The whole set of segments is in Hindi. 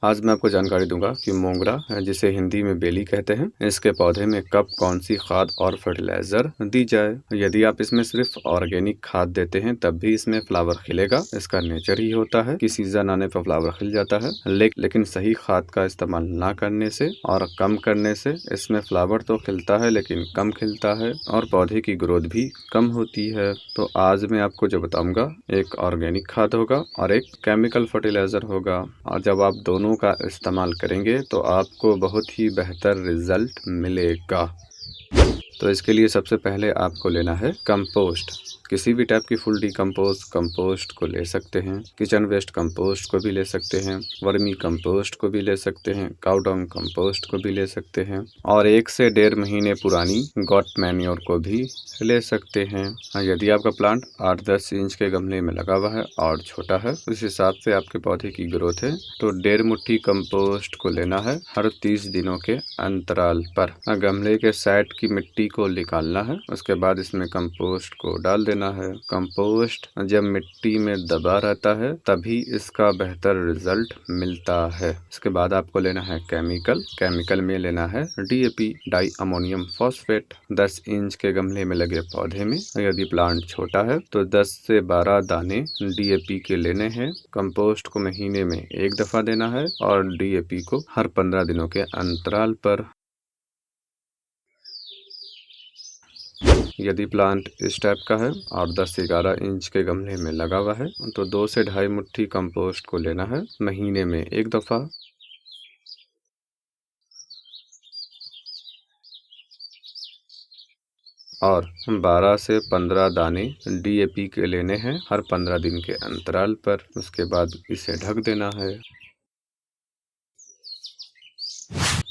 आज मैं आपको जानकारी दूंगा कि मोंगरा जिसे हिंदी में बेली कहते हैं, इसके पौधे में कब कौन सी खाद और फर्टिलाइजर दी जाए। यदि आप इसमें सिर्फ ऑर्गेनिक खाद देते हैं तब भी इसमें फ्लावर खिलेगा। इसका नेचर ही होता है कि सीजन आने पर फ्लावर खिल जाता है, लेकिन सही खाद का इस्तेमाल ना करने से और कम करने से इसमें फ्लावर तो खिलता है लेकिन कम खिलता है और पौधे की ग्रोथ भी कम होती है। तो आज मैं आपको जो बताऊंगा, एक ऑर्गेनिक खाद होगा और एक केमिकल फर्टिलाइजर होगा, और जब आप दोनों का इस्तेमाल करेंगे तो आपको बहुत ही बेहतर रिजल्ट मिलेगा। तो इसके लिए सबसे पहले आपको लेना है कंपोस्ट। किसी भी टाइप की फुल डिकम्पोज कंपोस्ट को ले सकते हैं, किचन वेस्ट कंपोस्ट को भी ले सकते हैं, वर्मी कंपोस्ट को भी ले सकते हैं, काउ डंग कंपोस्ट को भी ले सकते हैं और 1 से 1.5 महीने पुरानी गॉट मैन्योर को भी ले सकते हैं। यदि आपका प्लांट 8-10 इंच के गमले में लगा हुआ है और छोटा है, उस हिसाब से आपके पौधे की ग्रोथ है तो 1.5 मुट्ठी कंपोस्ट को लेना है हर 30 दिनों के अंतराल पर। गमले के साइड की मिट्टी को निकालना है, उसके बाद इसमें कंपोस्ट को डाल देना है। कंपोस्ट जब मिट्टी में दबा रहता है तभी इसका बेहतर रिजल्ट मिलता है। इसके बाद आपको लेना है केमिकल में लेना है DAP, di ammonium phosphate. 10 inch के गमले में लगे पौधे में यदि प्लांट छोटा है तो 10 से 12 दाने DAP के लेने हैं। कंपोस्ट को महीने में 1 दफा देना है और DAP को हर 15 दिनों के अंतराल पर। यदि प्लांट इस टाइप का है और 10 से 11 इंच के गमले में लगा हुआ है तो 2 से 2.5 मुट्ठी कंपोस्ट को लेना है महीने में 1 दफा। और 12 से 15 दाने DAP के लेने हैं हर 15 दिन के अंतराल पर। उसके बाद इसे ढक देना है।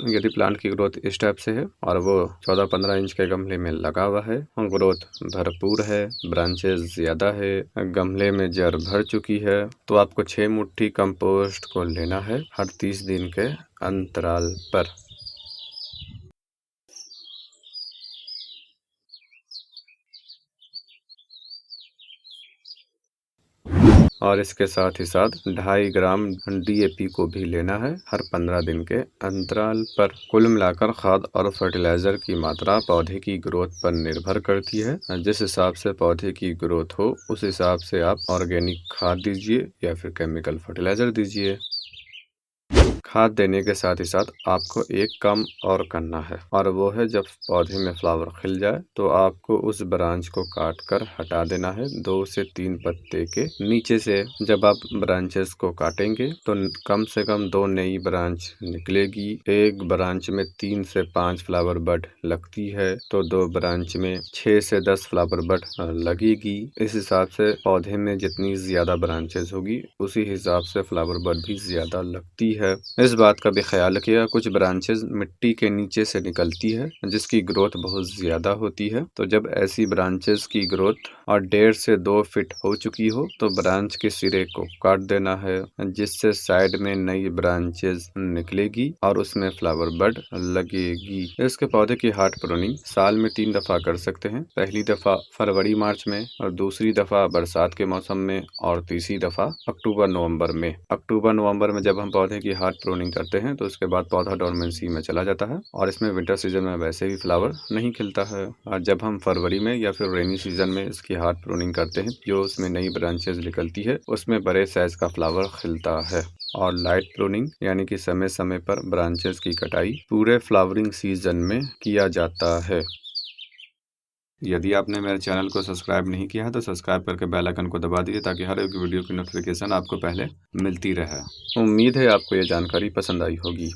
यदि प्लांट की ग्रोथ इस टाइप से है और वो 14-15 इंच के गमले में लगा हुआ है, ग्रोथ भरपूर है, ब्रांचेस ज्यादा है, गमले में जड़ भर चुकी है, तो आपको 6 मुट्ठी कंपोस्ट को लेना है हर 30 दिन के अंतराल पर। और इसके साथ ही साथ 2.5 ग्राम DAP को भी लेना है हर 15 दिन के अंतराल पर। कुल मिलाकर खाद और फर्टिलाइजर की मात्रा पौधे की ग्रोथ पर निर्भर करती है। जिस हिसाब से पौधे की ग्रोथ हो उस हिसाब से आप ऑर्गेनिक खाद दीजिए या फिर केमिकल फर्टिलाइजर दीजिए। खाद देने के साथ ही साथ आपको एक काम और करना है, और वो है जब पौधे में फ्लावर खिल जाए तो आपको उस ब्रांच को काट कर हटा देना है 2 से 3 पत्ते के नीचे से। जब आप ब्रांचेस को काटेंगे तो कम से कम 2 नई ब्रांच निकलेगी। एक ब्रांच में 3 से 5 फ्लावर बड लगती है तो 2 ब्रांच में 6 से 10 फ्लावर बड लगेगी। इस हिसाब से पौधे में जितनी ज्यादा ब्रांचेस होगी उसी हिसाब से फ्लावर बड भी ज्यादा लगती है। इस बात का भी ख्याल रखिएगा, कुछ ब्रांचेस मिट्टी के नीचे से निकलती है जिसकी ग्रोथ बहुत ज्यादा होती है। तो जब ऐसी ब्रांचेस की ग्रोथ और 1.5 से 2 फीट हो चुकी हो तो ब्रांच के सिरे को काट देना है, जिससे साइड में नई ब्रांचेस निकलेगी और उसमें फ्लावर बड लगेगी। इसके पौधे की हार्ड प्रूनिंग साल में 3 दफा कर सकते हैं। पहली दफा फरवरी मार्च में और दूसरी दफा बरसात के मौसम में और तीसरी दफा अक्टूबर नवंबर में। अक्टूबर नवंबर में जब हम पौधे की हार्ड प्रूनिंग करते हैं तो उसके बाद पौधा डोरमेंसी में चला जाता है और इसमें विंटर सीजन में वैसे भी फ्लावर नहीं खिलता है। और जब हम फरवरी में या फिर रेनी सीजन में इसकी हार्ड प्रूनिंग करते हैं, जो उसमें नई ब्रांचेस निकलती है, उसमें बड़े साइज का फ्लावर खिलता है। और लाइट प्रूनिंग यानी कि समय समय पर ब्रांचेस की कटाई पूरे फ्लावरिंग सीजन में किया जाता है। यदि आपने मेरे चैनल को सब्सक्राइब नहीं किया है तो सब्सक्राइब करके बेल आइकन को दबा दीजिए ताकि हर एक वीडियो की नोटिफिकेशन आपको पहले मिलती रहे। उम्मीद है आपको ये जानकारी पसंद आई होगी।